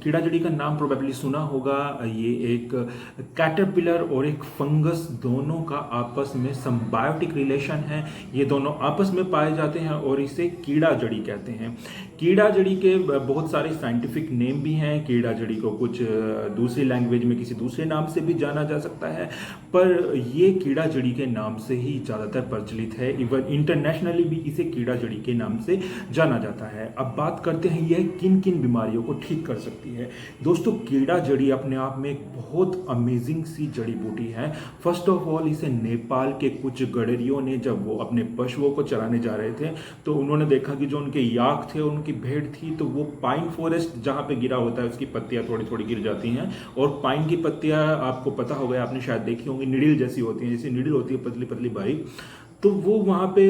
कीड़ा जड़ी का नाम प्रोबेबली सुना होगा। ये एक कैटरपिलर और एक फंगस दोनों का आपस में सिम्बायोटिक रिलेशन है। ये दोनों आपस में पाए जाते हैं और इसे कीड़ा जड़ी कहते हैं। कीड़ा जड़ी के बहुत सारे साइंटिफिक नेम भी हैं। कीड़ा जड़ी को कुछ दूसरी लैंग्वेज में किसी दूसरे नाम से भी जाना जा सकता है, पर ये कीड़ा जड़ी के नाम से ही ज़्यादातर प्रचलित है। इवन इंटरनेशनली भी इसे कीड़ा जड़ी के नाम से जाना जाता है। अब बात करते हैं यह किन किन बीमारियों को ठीक कर सकती है। दोस्तों, कीड़ा जड़ी अपने आप में एक बहुत अमेजिंग सी जड़ी बूटी है। फर्स्ट ऑफ ऑल, इसे नेपाल के कुछ गडरियों ने जब वो अपने पशुओं को चराने जा रहे थे तो उन्होंने देखा कि जो उनके याक थे, उनकी भेड़ थी, तो वो पाइन फॉरेस्ट जहाँ पे गिरा होता है उसकी पत्तियां थोड़ी थोड़ी गिर जाती हैं। और पाइन की पत्तियां आपको पता होगा, आपने शायद देखी होंगी, निडिल जैसी होती हैं, जैसी निडिल होती है पतली पतली बारीक। तो वो वहाँ पे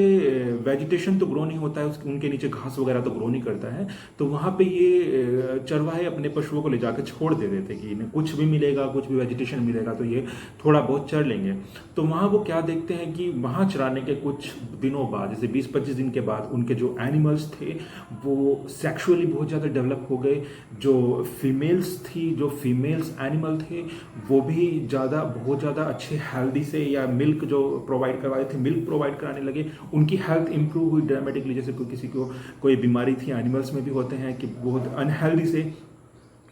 वेजिटेशन तो ग्रो नहीं होता है, उनके नीचे घास वगैरह तो ग्रो नहीं करता है। तो वहाँ पे ये चरवाहे अपने पशुओं को ले जाकर छोड़ दे देते कि इन्हें कुछ भी मिलेगा, कुछ भी वेजिटेशन मिलेगा तो ये थोड़ा बहुत चर लेंगे। तो वहाँ वो क्या देखते हैं कि वहाँ चराने के कुछ दिनों बाद, जैसे 20-25 दिन के बाद, उनके जो एनिमल्स थे वो सेक्सुअली बहुत ज़्यादा डेवलप हो गए। जो फीमेल्स थी, जो फीमेल्स एनिमल थे, वो भी बहुत ज़्यादा अच्छे हेल्दी से, या मिल्क जो प्रोवाइड करवाए थे, मिल्क प्रोवाइड कराने लगे। उनकी हेल्थ इंप्रूव हुई ड्रामेटिकली। जैसे किसी को कोई बीमारी थी, एनिमल्स में भी होते हैं कि बहुत अनहेल्दी से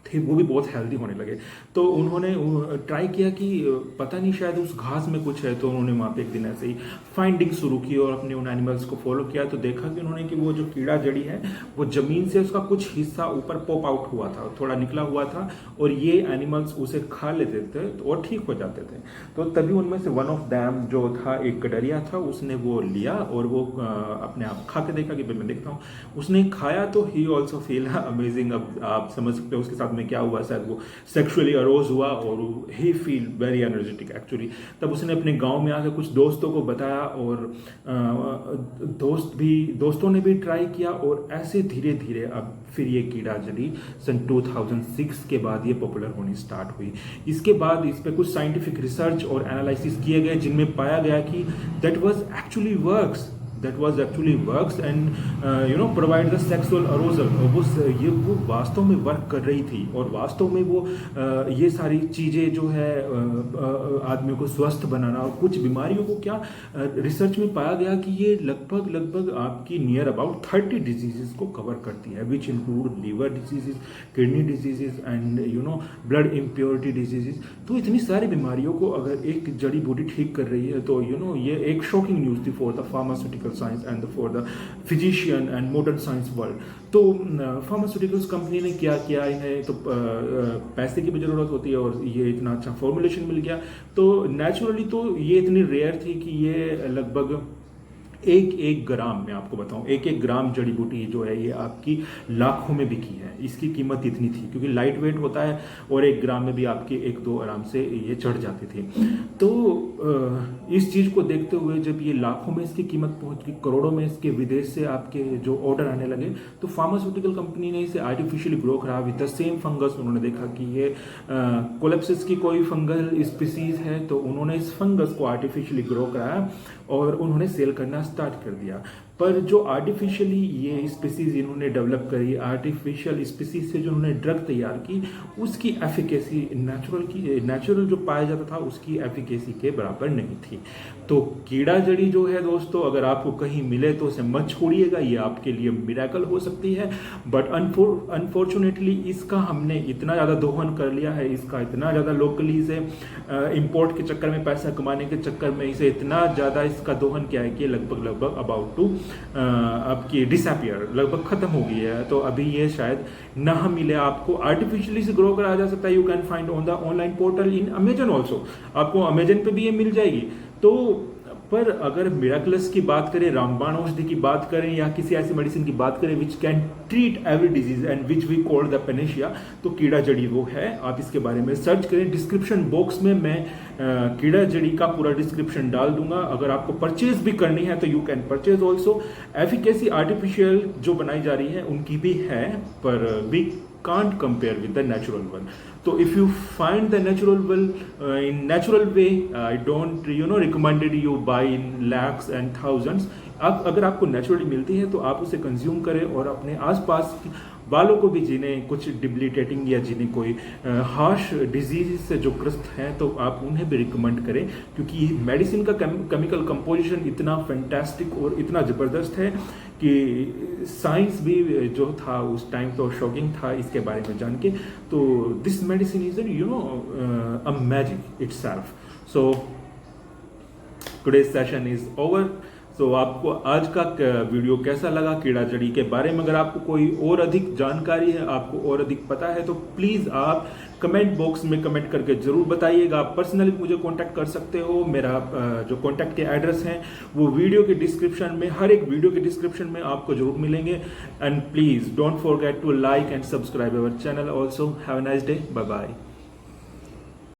थे, वो भी बहुत हेल्दी होने लगे। तो उन्होंने ट्राई किया कि पता नहीं शायद उस घास में कुछ है, तो उन्होंने वहाँ पे एक दिन ऐसे ही फाइंडिंग शुरू की और अपने उन एनिमल्स को फॉलो किया। तो देखा कि उन्होंने कि वो जो कीड़ा जड़ी है वो ज़मीन से उसका कुछ हिस्सा ऊपर पॉप आउट हुआ था, थोड़ा निकला हुआ था, और ये एनिमल्स उसे खा लेते थे और ठीक हो जाते थे। तो तभी उनमें से वन ऑफ दैम जो था, एक गडरिया था, उसने वो लिया और वो अपने आप खा के देखा कि मैं देखता हूँ। उसने खाया तो ही ऑल्सो फील अमेजिंग। अब आप समझ सकते हो उसके साथ में क्या हुआ। शायद वो सेक्सुअली अरोज हुआ और ही फील वेरी एनर्जेटिक एक्चुअली। तब उसने अपने गांव में आकर कुछ दोस्तों को बताया और दोस्तों ने भी ट्राई किया, और ऐसे धीरे धीरे अब फिर ये कीड़ा जड़ी सन 2006 के बाद ये पॉपुलर होनी स्टार्ट हुई। इसके बाद इस पे कुछ साइंटिफिक रिसर्च और एनालिसिस किए गए जिनमें पाया गया कि that was actually works and provide the sexual arousal. वो वास्तव में वर्क कर रही थी, और वास्तव में वो ये सारी चीज़ें जो है आदमी को स्वस्थ बनाना, और कुछ बीमारियों को क्या रिसर्च में पाया गया कि ये लगभग आपकी नियर अबाउट 30 डिजीजेस को कवर करती है, which include liver diseases, kidney diseases and blood impurity diseases. तो इतनी सारी बीमारियों को अगर एक जड़ी बूटी ठीक कर रही है तो ये एक शॉकिंग न्यूज़ थी for the pharmaceutical science and for the physician and modern science world. तो फार्मास्यूटिकल्स कंपनी ने क्या किया, इन्हें तो पैसे की भी ज़रूरत होती है, और ये इतना अच्छा फॉर्मुलेशन मिल गया। तो नेचुरली तो ये इतनी रेयर थी कि ये लगभग एक ग्राम, मैं आपको बताऊं, एक ग्राम जड़ी बूटी जो है ये आपकी लाखों में बिकी है। इसकी कीमत इतनी थी क्योंकि लाइट वेट होता है, और 1 ग्राम में भी आपके 1-2 आराम से ये चढ़ जाती थी। तो इस चीज़ को देखते हुए जब ये लाखों में इसकी कीमत पहुंच गई, करोड़ों में इसके विदेश से आपके जो ऑर्डर आने लगे, तो फार्मास्यूटिकल कंपनी ने इसे आर्टिफिशियली ग्रो करा विद द सेम फंगस। उन्होंने देखा कि ये कोलेप्सिस की कोई फंगल स्पीसीज है, तो उन्होंने इस फंगस को आर्टिफिशियली ग्रो कराया और उन्होंने सेल करना स्टार्ट कर दिया। पर जो आर्टिफिशियली ये स्पीसीज इन्होंने डेवलप करी, आर्टिफिशियल स्पीसीज से जो उन्होंने ड्रग तैयार की, उसकी एफिकेसी नेचुरल जो पाया जाता था उसकी एफिकेसी के बराबर नहीं थी। तो कीड़ा जड़ी जो है दोस्तों, अगर आपको कहीं मिले तो उसे मत छोड़िएगा, ये आपके लिए मिरेकल हो सकती है। बट अनफॉर्चुनेटली इसका हमने इतना ज़्यादा दोहन कर लिया है, इसका इतना ज़्यादा लोकली से इम्पोर्ट के चक्कर में, पैसा कमाने के चक्कर में इसे इतना ज़्यादा इसका दोहन किया है कि लगभग अबाउट टू आपकी डिसअपियर, लगभग खत्म हो गई है। तो अभी ये शायद ना मिले आपको। आर्टिफिशियली से ग्रो करा जा सकता है। You can find on the online portal in Amazon also, आपको अमेजन पे भी ये मिल जाएगी। तो पर अगर मिराकलस की बात करें, रामबाण औषधि की बात करें, या किसी ऐसी मेडिसिन की बात करें which can treat every disease and which we call the panacea, तो कीड़ा जड़ी वो है। आप इसके बारे में सर्च करें। डिस्क्रिप्शन बॉक्स में मैं कीड़ा जड़ी का पूरा डिस्क्रिप्शन डाल दूंगा। अगर आपको परचेज भी करनी है तो you can purchase also. Efficacy artificial जो बनाई जा रही है उनकी भी है, पर we can't compare with the natural one. So if you find the natural in natural way, I don't recommended you buy in lakhs and thousands. अब अगर आपको नेचुरली मिलती है तो आप उसे कंज्यूम करें और अपने आसपास वालों को भी जिन्हें कुछ डिबिलिटेटिंग या जिन्हें कोई हार्श डिजीज से जो ग्रस्त हैं, तो आप उन्हें भी रिकमेंड करें, क्योंकि ये मेडिसिन का केमिकल कंपोजिशन इतना फैंटास्टिक और इतना ज़बरदस्त है कि साइंस भी जो था उस टाइम तो शॉकिंग था इसके बारे में जान के। तो this medicine is a magic itself. So today session is over. तो आपको आज का वीडियो कैसा लगा कीड़ा जड़ी के बारे में? अगर आपको कोई और अधिक जानकारी है, आपको और अधिक पता है, तो प्लीज़ आप कमेंट बॉक्स में कमेंट करके ज़रूर बताइएगा। आप पर्सनली मुझे कांटेक्ट कर सकते हो। मेरा जो कांटेक्ट के एड्रेस हैं वो वीडियो के डिस्क्रिप्शन में, हर एक वीडियो के डिस्क्रिप्शन में आपको जरूर मिलेंगे। And please don't forget to like and subscribe our channel also. Have a nice day. Bye bye.